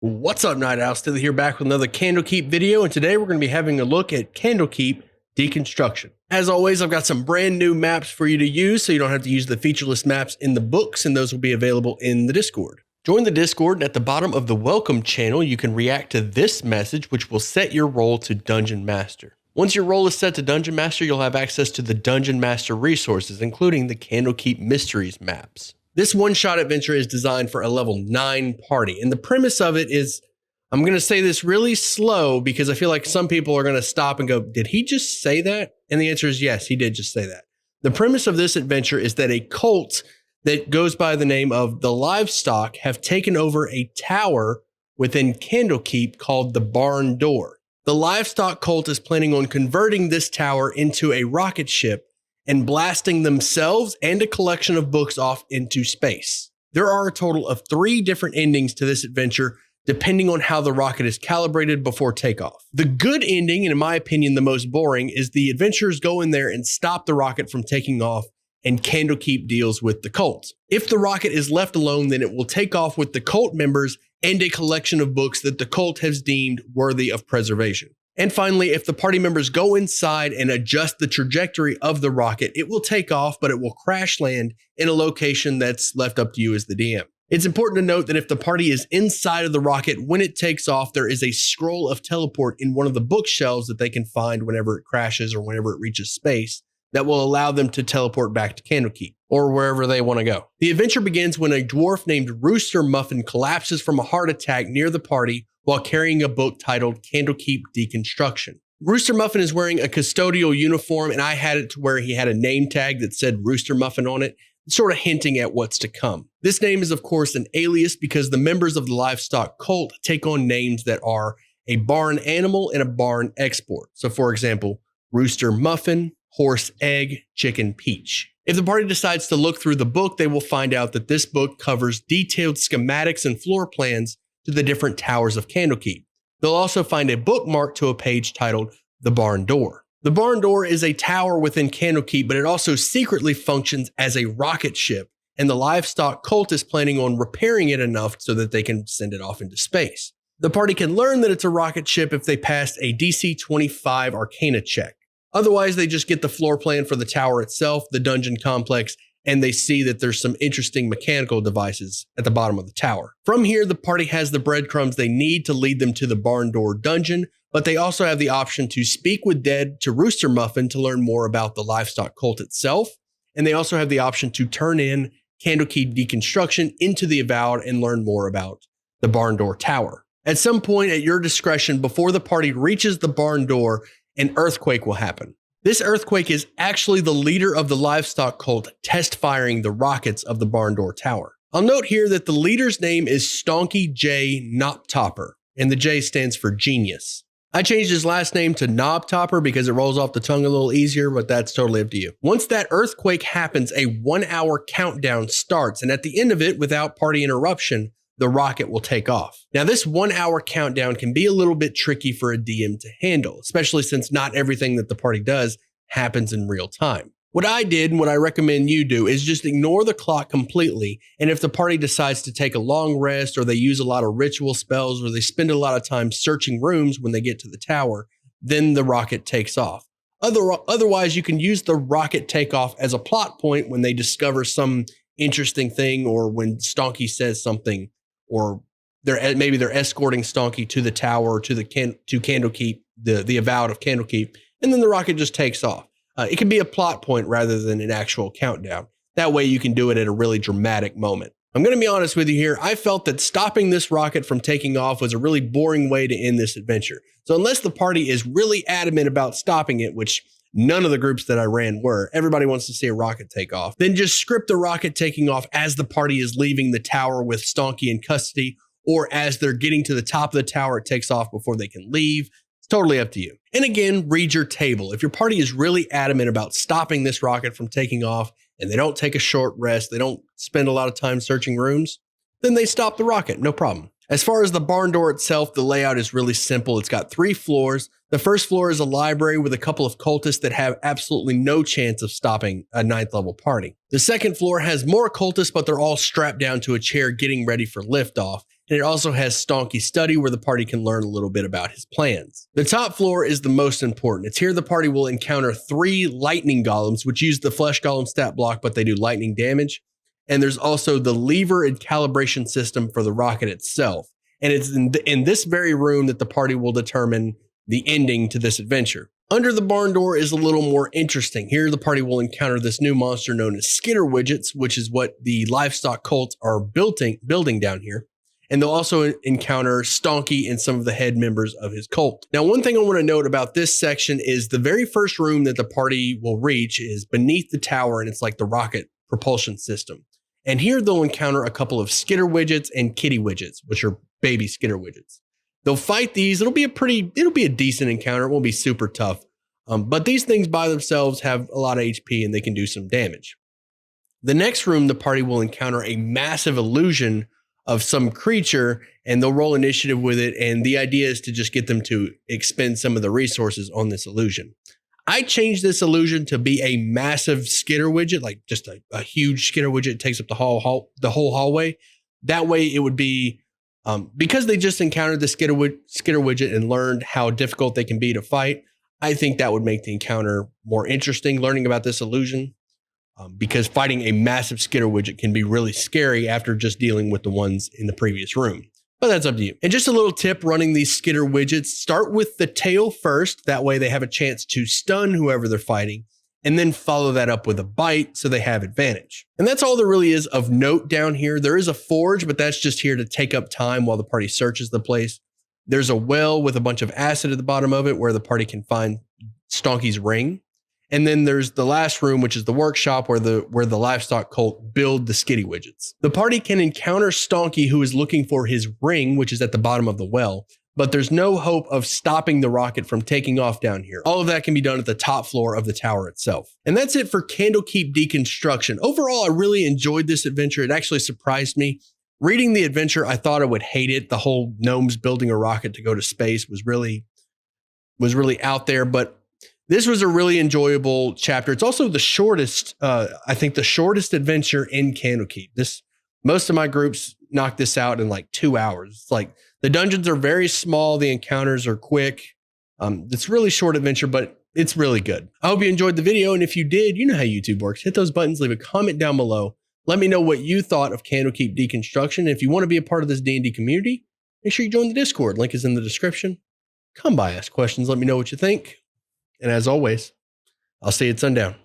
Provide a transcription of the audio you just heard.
What's up, Night Owl? Still here back with another Candlekeep video, and today we're going to be having a look at Candlekeep Dekonstruction. As always, I've got some brand new maps for you to use, so you don't have to use the featureless maps in the books, and those will be available in the Discord. Join the Discord, and at the bottom of the welcome channel, you can react to this message, which will set your role to Dungeon Master. Once your role is set to Dungeon Master, you'll have access to the Dungeon Master resources, including the Candlekeep Mysteries maps. This one-shot adventure is designed for a level 9 party, and the premise of it is, I'm going to say this really slow because I feel like some people are going to stop and go, did he just say that? And the answer is yes, he did just say that. The premise of this adventure is that a cult that goes by the name of the Livestock have taken over a tower within Candlekeep called the Barn Door. The Livestock cult is planning on converting this tower into a rocket ship and blasting themselves and a collection of books off into space. There are a total of 3 different endings to this adventure, depending on how the rocket is calibrated before takeoff. The good ending, and in my opinion the most boring, is the adventurers go in there and stop the rocket from taking off, and Candlekeep deals with the cult. If the rocket is left alone, then it will take off with the cult members and a collection of books that the cult has deemed worthy of preservation. And finally, if the party members go inside and adjust the trajectory of the rocket, it will take off, but it will crash land in a location that's left up to you as the DM. It's important to note that if the party is inside of the rocket when it takes off, there is a scroll of teleport in one of the bookshelves that they can find whenever it crashes or whenever it reaches space that will allow them to teleport back to Candlekeep or wherever they want to go. The adventure begins when a dwarf named Rooster Muffin collapses from a heart attack near the party while carrying a book titled Candlekeep Dekonstruction. Rooster Muffin is wearing a custodial uniform, and I had it to where he had a name tag that said Rooster Muffin on it, sort of hinting at what's to come. This name is of course an alias because the members of the Livestock cult take on names that are a barn animal and a barn export. So for example, Rooster Muffin, Horse Egg, Chicken Peach. If the party decides to look through the book, they will find out that this book covers detailed schematics and floor plans to the different towers of Candlekeep. They'll also find a bookmark to a page titled The Barn Door. The Barn Door is a tower within Candlekeep, but it also secretly functions as a rocket ship, and the Livestock cult is planning on repairing it enough so that they can send it off into space. The party can learn that it's a rocket ship if they pass a DC 25 Arcana check. Otherwise, they just get the floor plan for the tower itself, the dungeon complex, and they see that there's some interesting mechanical devices at the bottom of the tower. From here, the party has the breadcrumbs they need to lead them to the Barn Door dungeon, but they also have the option to speak with Dead to Rooster Muffin to learn more about the Livestock cult itself, and they also have the option to turn in Candlekeep Dekonstruction into the Avowed and learn more about the Barn Door tower. At some point at your discretion, before the party reaches the Barn Door, an earthquake will happen. This earthquake is actually the leader of the Livestock cult test firing the rockets of the Barn Door tower. I'll note here that the leader's name is Stonky J Knobtopper, and the J stands for genius. I changed his last name to Knobtopper because it rolls off the tongue a little easier, but that's totally up to you. Once that earthquake happens, a 1-hour countdown starts, and at the end of it, without party interruption, the rocket will take off. Now, this 1-hour countdown can be a little bit tricky for a DM to handle, especially since not everything that the party does happens in real time. What I did and what I recommend you do is just ignore the clock completely, and if the party decides to take a long rest or they use a lot of ritual spells or they spend a lot of time searching rooms when they get to the tower, then the rocket takes off. Otherwise, you can use the rocket takeoff as a plot point when they discover some interesting thing or when Stonky says something, or maybe they're escorting Stonky to the tower, to Candlekeep, the Avowed of Candlekeep, and then the rocket just takes off. It can be a plot point rather than an actual countdown. That way you can do it at a really dramatic moment. I'm going to be honest with you here. I felt that stopping this rocket from taking off was a really boring way to end this adventure. So unless the party is really adamant about stopping it, which none of the groups that I ran were, everybody wants to see a rocket take off, then just script the rocket taking off as the party is leaving the tower with Stonky in custody, or as they're getting to the top of the tower, it takes off before they can leave. It's totally up to you. And again, read your table. If your party is really adamant about stopping this rocket from taking off and they don't take a short rest, they don't spend a lot of time searching rooms, then they stop the rocket, no problem. As far as the Barn Door itself, the layout is really simple. It's got 3 floors. The first floor is a library with a couple of cultists that have absolutely no chance of stopping a 9th level party. The second floor has more cultists, but they're all strapped down to a chair getting ready for liftoff. and it also has Stonky's study where the party can learn a little bit about his plans. The top floor is the most important. It's here the party will encounter 3 lightning golems, which use the flesh golem stat block, but they do lightning damage. And there's also the lever and calibration system for the rocket itself. And it's in this very room that the party will determine the ending to this adventure. Under the barn door is a little more interesting. Here, the party will encounter this new monster known as Skitter Widgets, which is what the livestock cults are building down here. And they'll also encounter Stonky and some of the head members of his cult. Now, one thing I want to note about this section is the very first room that the party will reach is beneath the tower, and it's like the rocket propulsion system. And here they'll encounter a couple of Skitter Widgets and Kitty Widgets, which are baby Skitter Widgets. They'll fight these. It'll be a decent encounter. It won't be super tough. But these things by themselves have a lot of HP and they can do some damage. The next room, the party will encounter a massive illusion of some creature, and they'll roll initiative with it. And the idea is to just get them to expend some of the resources on this illusion. I changed this illusion to be a massive Skitter Widget, like just a huge Skitter Widget. It takes up the whole hallway. That way it would be, because they just encountered the Skitter Widget and learned how difficult they can be to fight, I think that would make the encounter more interesting, learning about this illusion, because fighting a massive Skitter Widget can be really scary after just dealing with the ones in the previous room. But that's up to you. And just a little tip running these Skitter Widgets, start with the tail first. That way they have a chance to stun whoever they're fighting, and then follow that up with a bite so they have advantage. And that's all there really is of note down here. There is a forge, but that's just here to take up time while the party searches the place. There's a well with a bunch of acid at the bottom of it where the party can find Stonky's ring. And then there's the last room, which is the workshop where the livestock cult build the Skitty Widgets. The party can encounter Stonky, who is looking for his ring, which is at the bottom of the well, but there's no hope of stopping the rocket from taking off down here. All of that can be done at the top floor of the tower itself. And that's it for Candlekeep Dekonstruction. Overall, I really enjoyed this adventure. It actually surprised me. Reading the adventure, I thought I would hate it. The whole gnomes building a rocket to go to space was really out there, but this was a really enjoyable chapter. It's also the shortest, I think the shortest adventure in Candlekeep. Most of my groups knocked this out in like 2 hours. It's like the dungeons are very small. The encounters are quick. It's really short adventure, but it's really good. I hope you enjoyed the video. And if you did, you know how YouTube works. Hit those buttons, leave a comment down below. Let me know what you thought of Candlekeep Dekonstruction. If you want to be a part of this D&D community, make sure you join the Discord. Link is in the description. Come by, ask questions, let me know what you think. And as always, I'll see you at sundown.